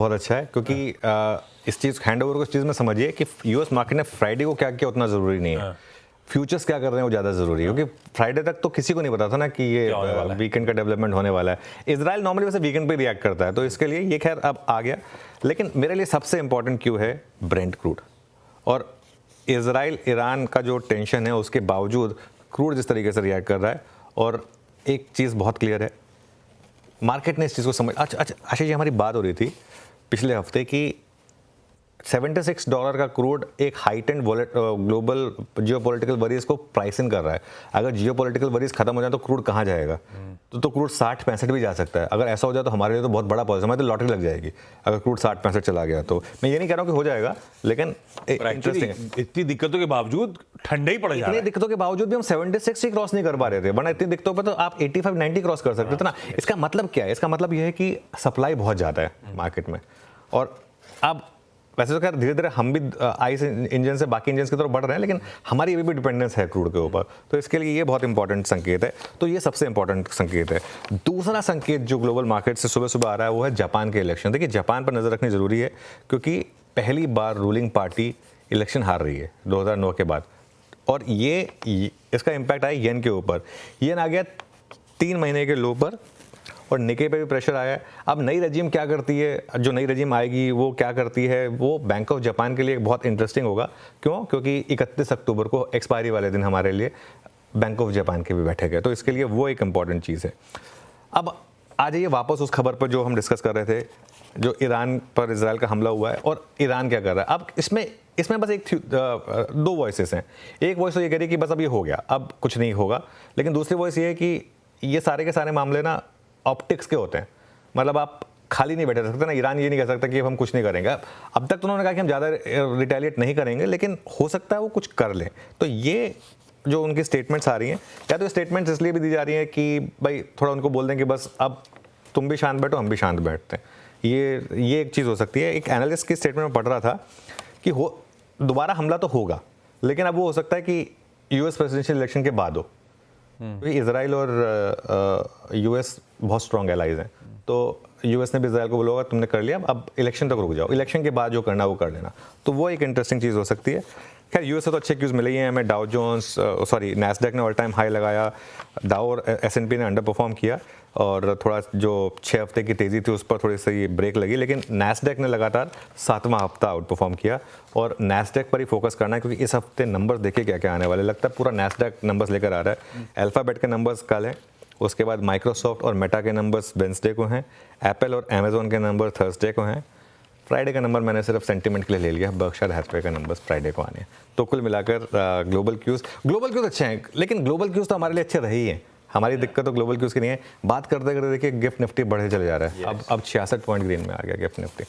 बहुत अच्छा है क्योंकि इस चीज़ हैंडओवर को इस चीज़ में समझिए कि यूएस मार्केट ने फ्राइडे को क्या किया उतना ज़रूरी नहीं है। फ्यूचर्स क्या कर रहे हैं वो ज़्यादा ज़रूरी है क्योंकि फ्राइडे तक तो किसी को नहीं पता था ना कि ये वीकेंड का डेवलपमेंट होने वाला है। इजराइल नॉर्मली वैसे वीकेंड पे रिएक्ट करता है तो इसके लिए ये खैर अब आ गया, लेकिन मेरे लिए सबसे इंपॉर्टेंट क्यों है ब्रेंट क्रूड। और इजराइल ईरान का जो टेंशन है उसके बावजूद क्रूड जिस तरीके से रिएक्ट कर रहा है, और एक चीज़ बहुत क्लियर है, मार्केट ने इस चीज़ को समझ अच्छा जी हमारी बात हो रही थी पिछले हफ्ते की $76 का क्रूड एक हाइटेंड ग्लोबल जियोपॉलिटिकल वरीज को प्राइस इन कर रहा है। अगर जियोपॉलिटिकल वरीज खत्म हो जाए तो क्रूड कहाँ जाएगा? तो क्रूड 60-65 भी जा सकता है। अगर ऐसा हो जाए तो हमारे लिए तो बहुत बड़ा पॉजिटिव, हमारी तो लॉटरी लग जाएगी अगर क्रूड 60-65 चला गया तो। मैं ये नहीं कह रहा हूँ कि हो जाएगा, लेकिन इंटरेस्टिंग है। इतनी दिक्कतों के बावजूद ठंडा ही पड़ जा रहा है। इतनी दिक्कतों के बावजूद भी हम 76 ही क्रॉस नहीं कर पा रहे थे, वरना इतनी दिक्कतों पर तो आप 85-90 क्रॉस कर सकते थे ना। इसका मतलब क्या है? इसका मतलब यह है कि सप्लाई बहुत ज़्यादा है मार्केट में, और अब वैसे तो खैर धीरे धीरे हम भी आइस इंजन से बाकी इंजन की तरफ बढ़ रहे हैं, लेकिन हमारी अभी भी डिपेंडेंस है क्रूड के ऊपर, तो इसके लिए ये बहुत इंपॉर्टेंट संकेत है। तो ये सबसे इंपॉर्टेंट संकेत है। दूसरा संकेत जो ग्लोबल मार्केट से सुबह सुबह आ रहा है वो है जापान के इलेक्शन। देखिए जापान पर नज़र रखनी ज़रूरी है क्योंकि पहली बार रूलिंग पार्टी इलेक्शन हार रही है 2009 के बाद, और ये इसका इम्पैक्ट आया येन के ऊपर। येन आ गया 3 महीने के लो पर, और निके पे भी प्रेशर आया है। अब नई रजीम क्या करती है, जो नई रजीम आएगी वो क्या करती है, वो बैंक ऑफ जापान के लिए बहुत इंटरेस्टिंग होगा। क्यों? क्योंकि 31 अक्टूबर को एक्सपायरी वाले दिन हमारे लिए बैंक ऑफ जापान के भी बैठे गए, तो इसके लिए वो एक इंपॉर्टेंट चीज़ है। अब आ जाइए वापस उस खबर पर जो हम डिस्कस कर रहे थे, जो ईरान पर इजराइल का हमला हुआ है और ईरान क्या कर रहा है। अब इसमें बस दो वॉइसेस हैं। एक वॉइस तो ये कह रही है कि बस अब ये हो गया, अब कुछ नहीं होगा, लेकिन दूसरी वॉइस ये है कि ये सारे के सारे मामले ना ऑप्टिक्स के होते हैं। मतलब आप खाली नहीं बैठे रह सकते ना। ईरान ये नहीं कह सकता कि हम कुछ नहीं करेंगे। अब तक तो उन्होंने कहा कि हम ज़्यादा रिटेलिएट नहीं करेंगे, लेकिन हो सकता है वो कुछ कर लें। तो ये जो उनकी स्टेटमेंट्स आ रही हैं, या तो स्टेटमेंट्स इसलिए भी दी जा रही हैं कि भाई थोड़ा उनको बोल दें कि बस अब तुम भी शांत बैठो, हम भी शांत बैठते हैं। ये एक चीज़ हो सकती है। एक एनालिस्ट की स्टेटमेंट में पढ़ रहा था कि दोबारा हमला तो होगा, लेकिन अब वो हो सकता है कि यूएस प्रेसिडेंशियल इलेक्शन के बाद हो। इजराइल और यूएस बहुत स्ट्रॉन्ग एलाइज हैं, तो यूएस ने भी इजराइल को बोला होगा तुमने कर लिया, अब इलेक्शन तक रुक जाओ, इलेक्शन के बाद जो करना वो कर लेना। तो वो एक इंटरेस्टिंग चीज़ हो सकती है। खैर यूएस से तो अच्छे क्यूज़ मिले ही हैं हमें। डाउ जोन्स नैस्डैक ने ऑल टाइम हाई लगाया, डाउ और एस&पी ने अंडर परफॉर्म किया, और थोड़ा जो 6 हफ्ते की तेज़ी थी उस पर थोड़ी सी ब्रेक लगी, लेकिन नैस्डैक ने लगातार 7वां हफ्ता आउट परफॉर्म किया। और नैस्डैक पर ही फोकस करना है क्योंकि इस हफ्ते नंबर्स देखिए क्या क्या आने वाले। लगता है पूरा नैस्डैक नंबर्स लेकर आ रहा है। अल्फ़ाबेट के नंबर्स कल हैं, उसके बाद माइक्रोसॉफ्ट और मेटा के नंबर्स वेंसडे को हैं, एप्पल और अमेजोन के नंबर थर्सडे को हैं। फ्राइडे का नंबर मैंने सिर्फ सेंटीमेंट के लिए ले लिया, बर्कशायर हैथवे का नंबर्स फ्राइडे को आने हैं। तो कुल मिलाकर ग्लोबल क्यूज़ अच्छे हैं, लेकिन ग्लोबल क्यूज़ तो हमारे लिए अच्छे रहे ही हैं। हमारी दिक्कत तो ग्लोबल क्यूज़ की नहीं है। बात करते करते देखिए गिफ्ट निफ्टी बढ़े चले जा रहा है। अब 66 पॉइंट ग्रीन में आ गया गिफ्ट निफ्टी।